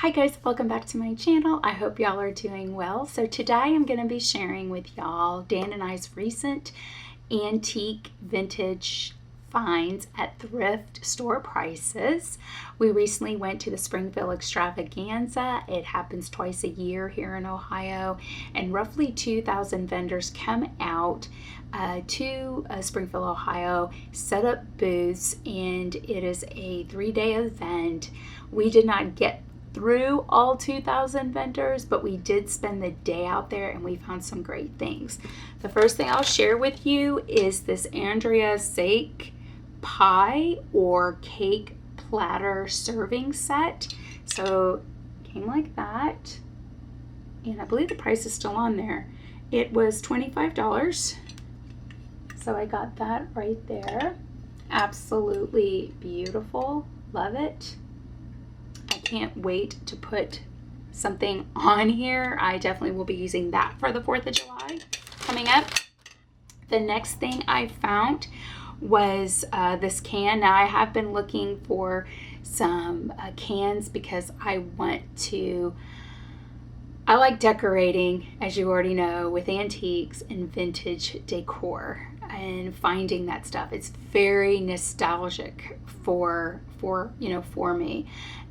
Hi guys, welcome back to my channel. I hope y'all are doing well. So today I'm going to be sharing with y'all Dan and I's recent antique vintage finds at thrift store prices. We recently went to the Springville Extravaganza. It happens twice a year here in Ohio, and roughly 2,000 vendors come out to Springville, Ohio, set up booths, and it is a 3-day event. We did not get through all 2,000 vendors, but we did spend the day out there and we found some great things. The first thing I'll share with you is this Andrea's Sake pie or cake platter serving set. So it came like that, and I believe the price is still on there. It was $25, so I got that right there. Absolutely beautiful, love it. I can't wait to put something on here. I definitely will be using that for the 4th of July coming up. The next thing I found was this can. Now I have been looking for some cans because I like decorating, as you already know, with antiques and vintage decor, and finding that stuff. It's very nostalgic for me.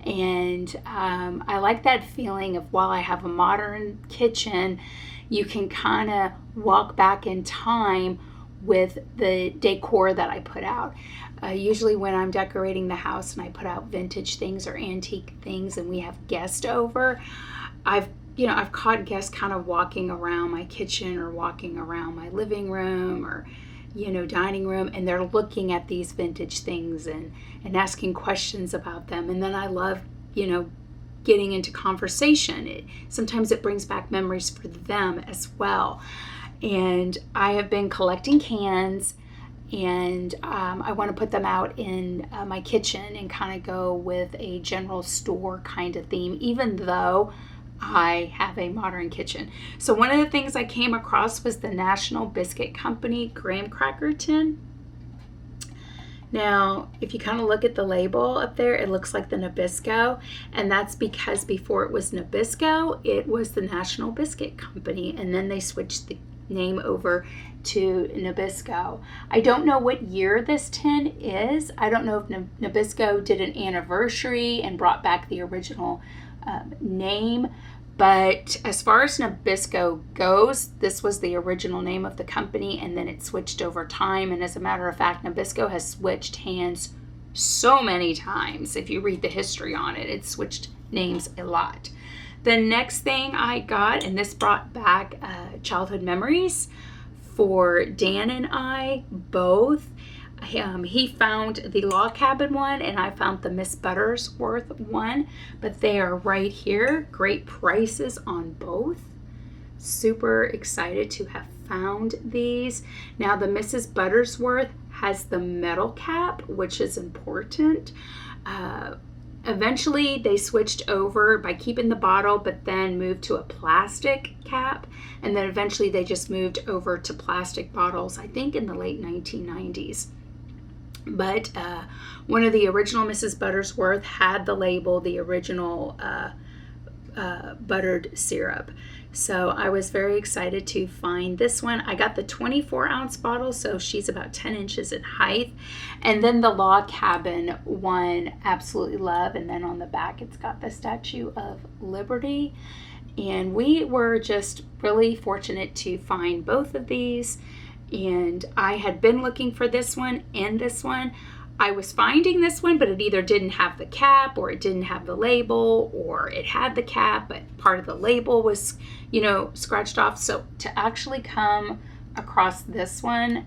And I like that feeling of, while I have a modern kitchen, you can kind of walk back in time with the decor that I put out. Usually when I'm decorating the house and I put out vintage things or antique things and we have guests over, I've caught guests kind of walking around my kitchen or walking around my living room or dining room, and they're looking at these vintage things and asking questions about them. And then I love getting into conversation. Sometimes it brings back memories for them as well. And I have been collecting cans, and I want to put them out in my kitchen and kind of go with a general store kind of theme, even though I have a modern kitchen. So one of the things I came across was the National Biscuit Company graham cracker tin. Now, if you kind of look at the label up there, it looks like the Nabisco, and that's because before it was Nabisco, it was the National Biscuit Company, and then they switched the name over to Nabisco. I don't know what year this tin is. I don't know if Nabisco did an anniversary and brought back the original name, but as far as Nabisco goes, this was the original name of the company, and then it switched over time. And as a matter of fact, Nabisco has switched hands so many times. If you read the history on it, it's switched names a lot. The next thing I got, and this brought back childhood memories for Dan and I both. He found the log cabin one, and I found the Miss Buttersworth one, but they are right here. Great prices on both. Super excited to have found these. Now the Mrs. Buttersworth has the metal cap, which is important. Eventually they switched over by keeping the bottle, but then moved to a plastic cap, and then eventually they just moved over to plastic bottles, I think in the late 1990s. But one of the original Mrs. Buttersworth had the label, the original buttered syrup. So I was very excited to find this one. I got the 24-ounce bottle, so she's about 10 inches in height. And then the log cabin one, absolutely love. And then on the back, it's got the Statue of Liberty. And we were just really fortunate to find both of these. And I had been looking for this one and this one. I was finding this one, but it either didn't have the cap, or it didn't have the label, or it had the cap, but part of the label was, scratched off. So to actually come across this one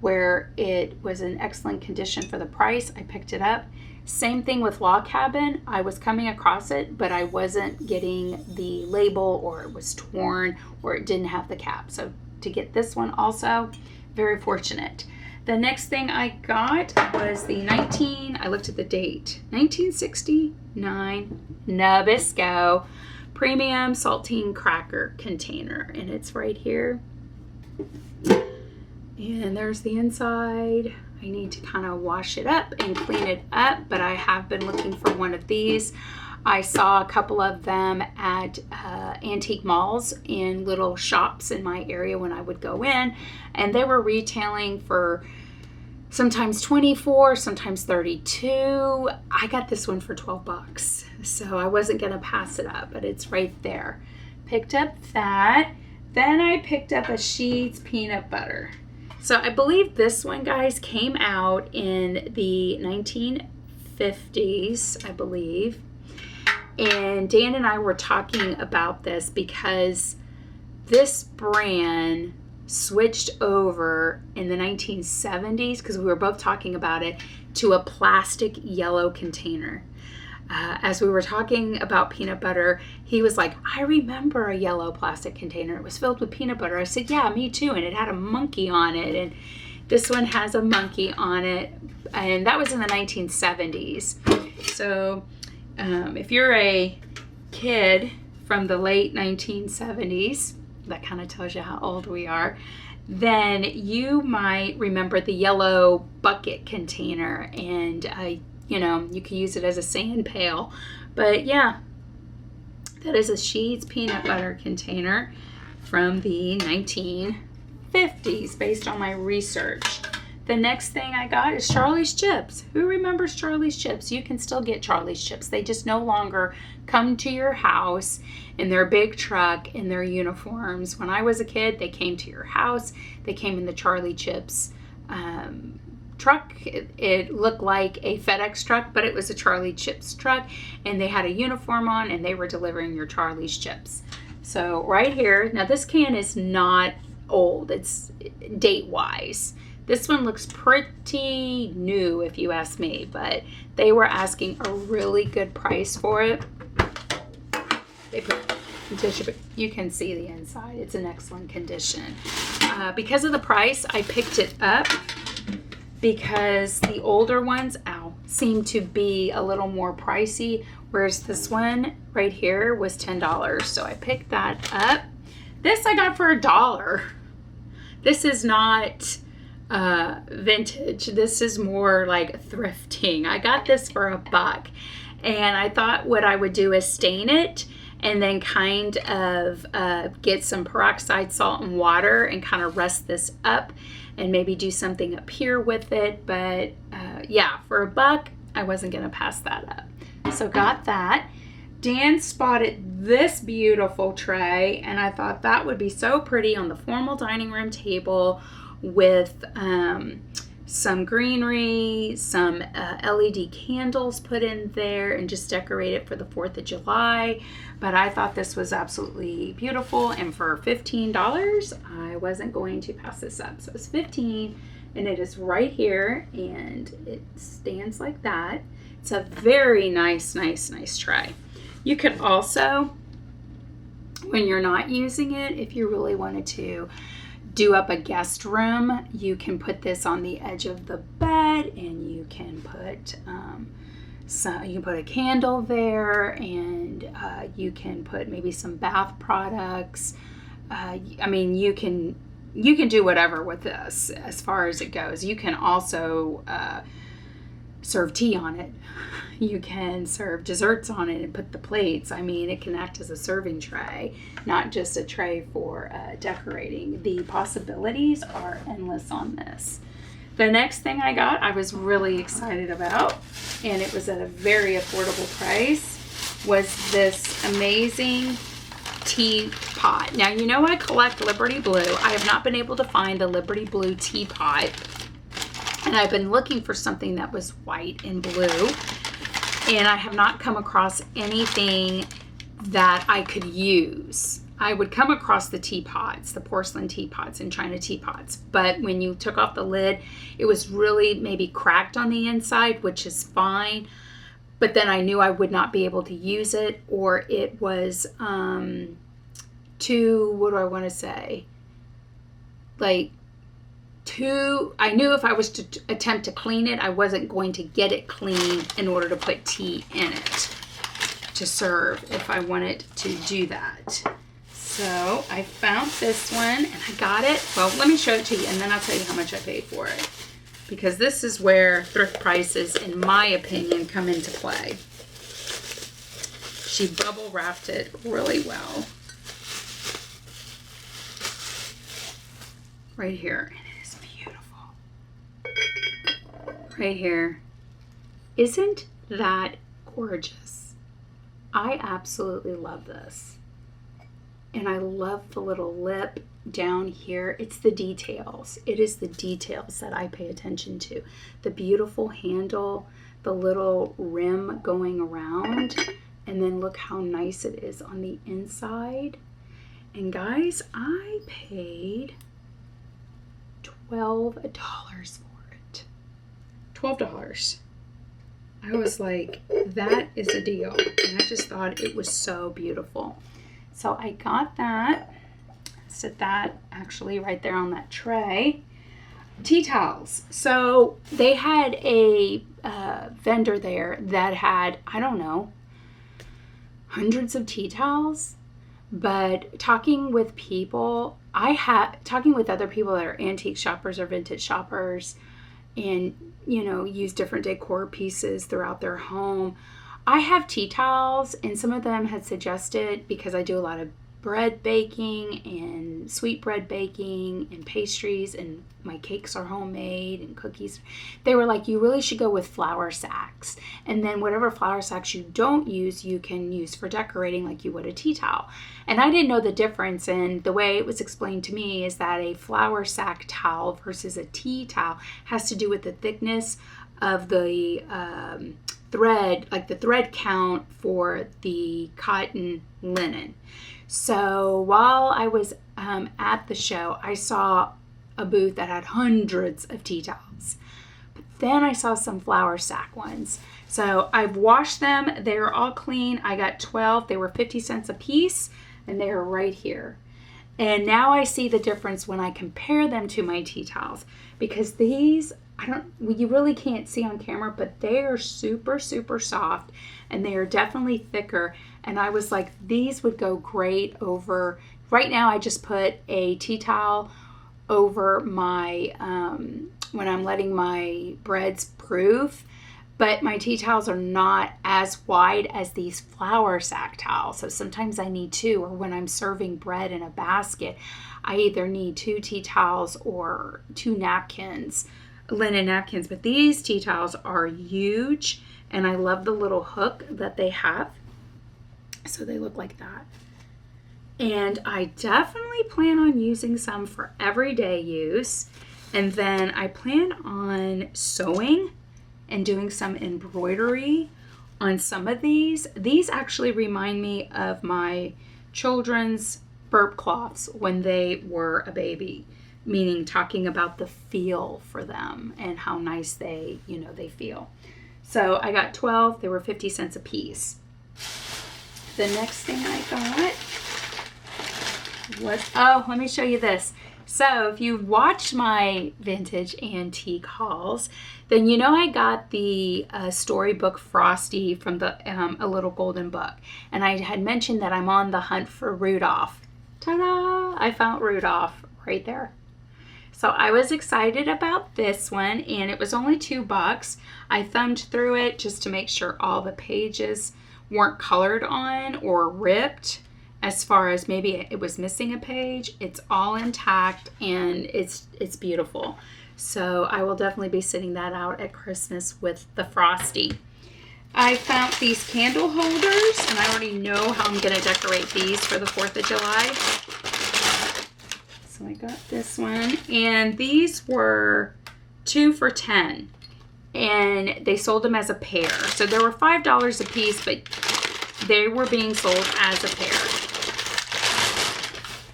where it was in excellent condition for the price, I picked it up. Same thing with log cabin. I was coming across it, but I wasn't getting the label, or it was torn, or it didn't have the cap. So to get this one also, very fortunate. The next thing I got was the I looked at the date, 1969 Nabisco premium saltine cracker container, and it's right here. And there's the inside. I need to kind of wash it up and clean it up, but I have been looking for one of these. I saw a couple of them at antique malls in little shops in my area when I would go in, and they were retailing for sometimes 24, sometimes 32. I got this one for 12 bucks, so I wasn't gonna pass it up, but it's right there. Picked up that. Then I picked up a Sheets peanut butter. So I believe this one, guys, came out in the 1950s, I believe. And Dan and I were talking about this because this brand switched over in the 1970s, because we were both talking about it, to a plastic yellow container. As we were talking about peanut butter, he was like, I remember a yellow plastic container. It was filled with peanut butter. I said, yeah, me too. And it had a monkey on it. And this one has a monkey on it. And that was in the 1970s. So if you're a kid from the late 1970s, that kind of tells you how old we are, then you might remember the yellow bucket container. And you know, you can use it as a sand pail. But yeah, that is a Sheets peanut butter container from the 1950s based on my research. The next thing I got is Charlie's Chips. Who remembers Charlie's Chips? You can still get Charlie's Chips. They just no longer come to your house in their big truck in their uniforms. When I was a kid, they came to your house. They came in the Charlie Chips truck. It looked like a FedEx truck, but it was a Charlie Chips truck, and they had a uniform on, and they were delivering your Charlie's Chips. So right here, now this can is not old, it's date wise. This one looks pretty new if you ask me, but they were asking a really good price for it. They put tissue, but you can see the inside. It's in excellent condition. Because of the price, I picked it up, because the older ones, seem to be a little more pricey, whereas this one right here was $10. So I picked that up. This I got for $1. This is not vintage. This is more like thrifting. I got this for $1, and I thought what I would do is stain it and then kind of get some peroxide salt and water and kind of rust this up and maybe do something up here with it. But yeah, for $1, I wasn't gonna pass that up. So got that. Dan spotted this beautiful tray, and I thought that would be so pretty on the formal dining room table with some greenery, some LED candles put in there, and just decorate it for the 4th of July. But I thought this was absolutely beautiful, and for $15, I wasn't going to pass this up. So it's $15, and it is right here, and it stands like that. It's a very nice tray. You could also, when you're not using it, if you really wanted to do up a guest room, you can put this on the edge of the bed, and you can put you can put a candle there, and you can put maybe some bath products. I mean, you can do whatever with this as far as it goes. You can also serve tea on it. You can serve desserts on it and put the plates. I mean, it can act as a serving tray, not just a tray for decorating. The possibilities are endless on this. The next thing I got, I was really excited about, and it was at a very affordable price, was this amazing teapot. Now, you know I collect Liberty Blue. I have not been able to find a Liberty Blue teapot, and I've been looking for something that was white and blue, and I have not come across anything that I could use. I would come across the teapots, the porcelain teapots and china teapots, but when you took off the lid, it was really maybe cracked on the inside, which is fine, but then I knew I would not be able to use it, or it was too, what do I want to say, like I knew if I was to attempt to clean it, I wasn't going to get it clean in order to put tea in it to serve if I wanted to do that. So I found this one, and I got it. Well, let me show it to you, and then I'll tell you how much I paid for it, because this is where thrift prices, in my opinion, come into play. She bubble wrapped it really well. Right here. And it is beautiful. Right here. Isn't that gorgeous? I absolutely love this. And I love the little lip down here. It's the details. It is the details that I pay attention to. The beautiful handle, the little rim going around, and then look how nice it is on the inside. And guys, I paid $12 for it. $12. I was like, that is a deal. And I just thought it was so beautiful. So I got that. Set that actually right there on that tray. Tea towels. So they had a vendor there that had, I don't know, hundreds of tea towels. But talking with people, talking with other people that are antique shoppers or vintage shoppers and, you know, use different decor pieces throughout their home. I have tea towels, and some of them had suggested, because I do a lot of bread baking and sweetbread baking and pastries, and my cakes are homemade and cookies. They were like, you really should go with flour sacks. And then whatever flour sacks you don't use, you can use for decorating like you would a tea towel. And I didn't know the difference, and the way it was explained to me is that a flour sack towel versus a tea towel has to do with the thickness of the thread, like the thread count for the cotton linen. So while I was at the show, I saw a booth that had hundreds of tea towels. But then I saw some flour sack ones. So I've washed them. They're all clean. I got 12. They were 50 cents a piece, and they are right here. And now I see the difference when I compare them to my tea towels, because these, you really can't see on camera, but they are super, super soft, and they are definitely thicker. And I was like, these would go great over, right now I just put a tea towel over my, when I'm letting my breads proof, but my tea towels are not as wide as these flour sack towels. So sometimes I need two, or when I'm serving bread in a basket, I either need 2 tea towels or 2 napkins, linen napkins. But these tea towels are huge, and I love the little hook that they have. So they look like that. And I definitely plan on using some for everyday use. And then I plan on sewing and doing some embroidery on some of these. These actually remind me of my children's burp cloths when they were a baby, meaning talking about the feel for them and how nice they feel. So I got 12. They were 50 cents a piece. The next thing I got was, let me show you this. So if you've watched my vintage antique hauls, then you know I got the storybook Frosty from the A Little Golden Book. And I had mentioned that I'm on the hunt for Rudolph. Ta-da! I found Rudolph right there. So I was excited about this one, and it was only $2. I thumbed through it just to make sure all the pages weren't colored on or ripped. As far as maybe it was missing a page, it's all intact, and it's beautiful. So I will definitely be sitting that out at Christmas with the Frosty. I found these candle holders, and I already know how I'm going to decorate these for the 4th of July. So I got this one, and these were 2 for $10, and they sold them as a pair. So they were $5 a piece, but they were being sold as a pair.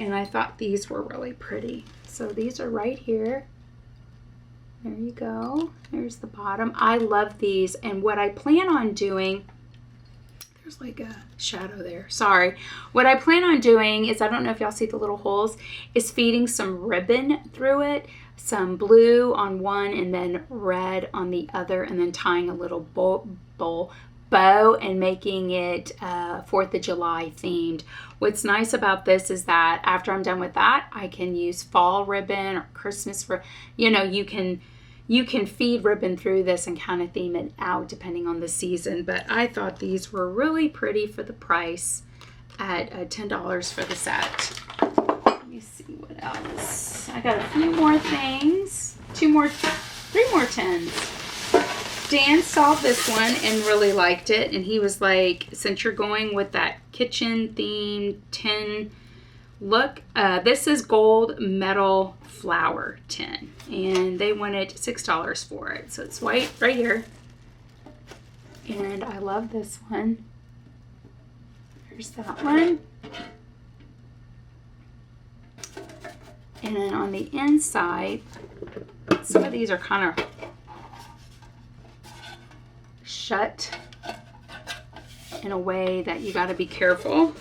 And I thought these were really pretty. So these are right here. There you go. There's the bottom. I love these. And what I plan on doing, there's like a shadow there. Sorry. What I plan on doing is, I don't know if y'all see the little holes, is feeding some ribbon through it. Some blue on one and then red on the other, and then tying a little bow and making it 4th of July themed. What's nice about this is that after I'm done with that, I can use fall ribbon or Christmas ribbon. You know, you can you can feed ribbon through this and kind of theme it out depending on the season. But I thought these were really pretty for the price at $10 for the set. Let me see what else. I got a few more things. Three more tins. Dan saw this one and really liked it, and he was like, since you're going with that kitchen themed tin look, this is gold metal flower tin, and they wanted $6 for it. So it's white right here, and I love this one. There's that one. And then on the inside, some of these are kind of shut in a way that you got to be careful.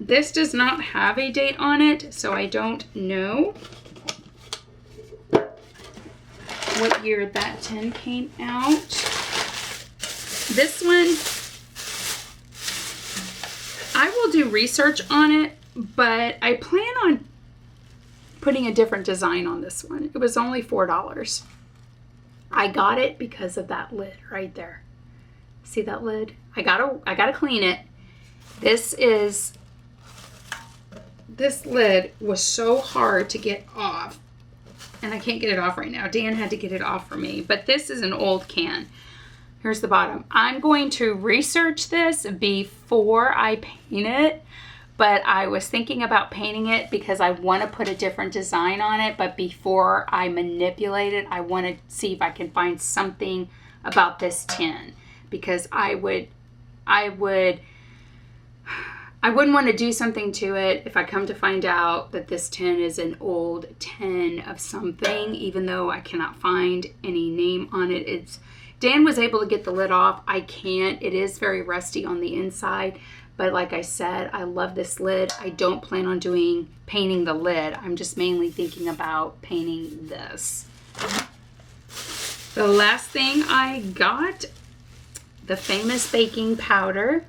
This does not have a date on it, so I don't know what year that tin came out. This one, I will do research on it, but I plan on putting a different design on this one. It was only $4. I got it because of that lid right there. See that lid? I gotta clean it. This lid was so hard to get off, and I can't get it off right now. Dan had to get it off for me, but this is an old can. Here's the bottom. I'm going to research this before I paint it, but I was thinking about painting it because I want to put a different design on it, but before I manipulate it, I want to see if I can find something about this tin, because I wouldn't want to do something to it if I come to find out that this tin is an old tin of something, even though I cannot find any name on it. Dan was able to get the lid off. I can't. It is very rusty on the inside, but like I said, I love this lid. I don't plan on painting the lid. I'm just mainly thinking about painting this. The last thing I got, the famous baking powder.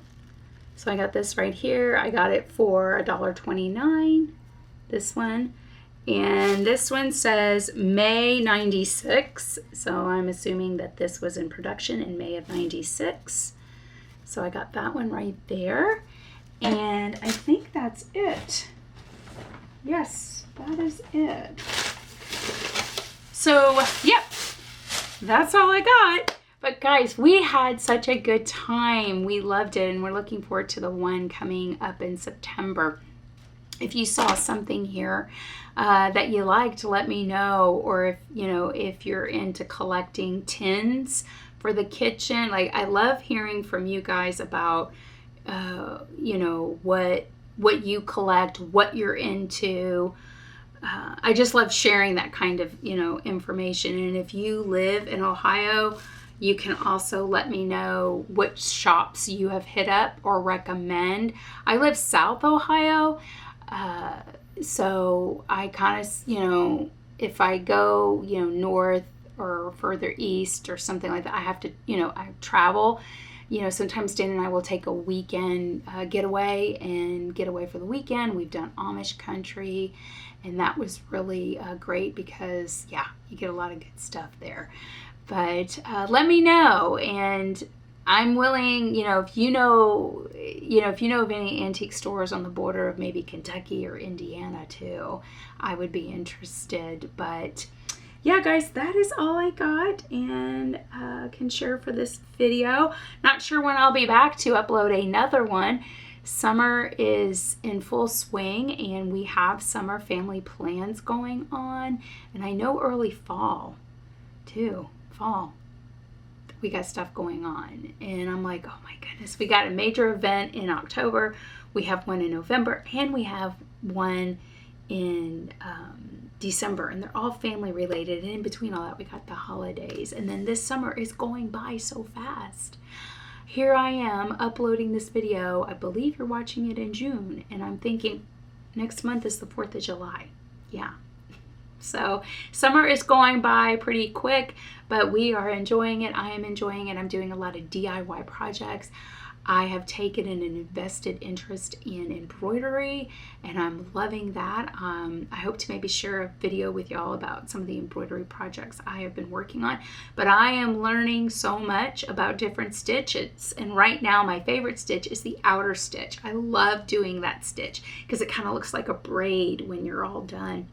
So I got this right here. I got it for $1.29, this one. And this one says May 96. So I'm assuming that this was in production in May of 96. So I got that one right there. And I think that's it. Yes, that is it. So, yep, that's all I got. But guys, we had such a good time. We loved it, and we're looking forward to the one coming up in September. If you saw something here that you liked, let me know. Or if you're into collecting tins for the kitchen, like, I love hearing from you guys about what you collect, what you're into. I just love sharing that kind of information. And if you live in Ohio, you can also let me know which shops you have hit up or recommend. I live South Ohio, so I kind of, if I go, north or further east or something like that, I have to, I travel. Sometimes Dan and I will take a weekend getaway and get away for the weekend. We've done Amish country, and that was really great because, you get a lot of good stuff there. But let me know, and I'm willing, if you know of any antique stores on the border of maybe Kentucky or Indiana too, I would be interested. But yeah, guys, that is all I got and can share for this video. Not sure when I'll be back to upload another one. Summer is in full swing, and we have summer family plans going on, and I know early fall too. Fall, we got stuff going on, and I'm like, oh my goodness, we got a major event in October, we have one in November, and we have one in December, and they're all family related. And in between all that, we got the holidays, and then this summer is going by so fast. Here I am uploading this video. I believe you're watching it in June, and I'm thinking next month is the 4th of July. Yeah. So summer is going by pretty quick, but we are enjoying it. I am enjoying it. I'm doing a lot of DIY projects. I have taken an invested interest in embroidery, and I'm loving that. I hope to maybe share a video with y'all about some of the embroidery projects I have been working on, but I am learning so much about different stitches, and right now my favorite stitch is the outer stitch. I love doing that stitch because it kind of looks like a braid when you're all done.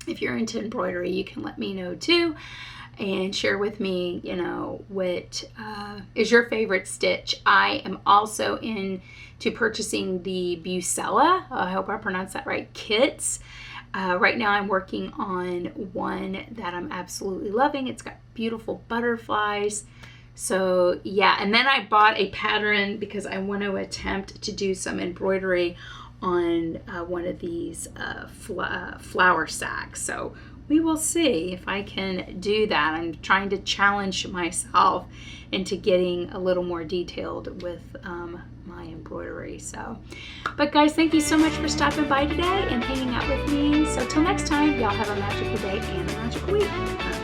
If you're into embroidery, you can let me know too, and share with me, what is your favorite stitch. I am also into purchasing the Bucella, I hope I pronounced that right, kits. Right now I'm working on one that I'm absolutely loving. It's got beautiful butterflies. So yeah, and then I bought a pattern because I want to attempt to do some embroidery on one of these flour sacks. So we will see if I can do that. I'm trying to challenge myself into getting a little more detailed with my embroidery. But guys, thank you so much for stopping by today and hanging out with me. So till next time, y'all have a magical day and a magical week.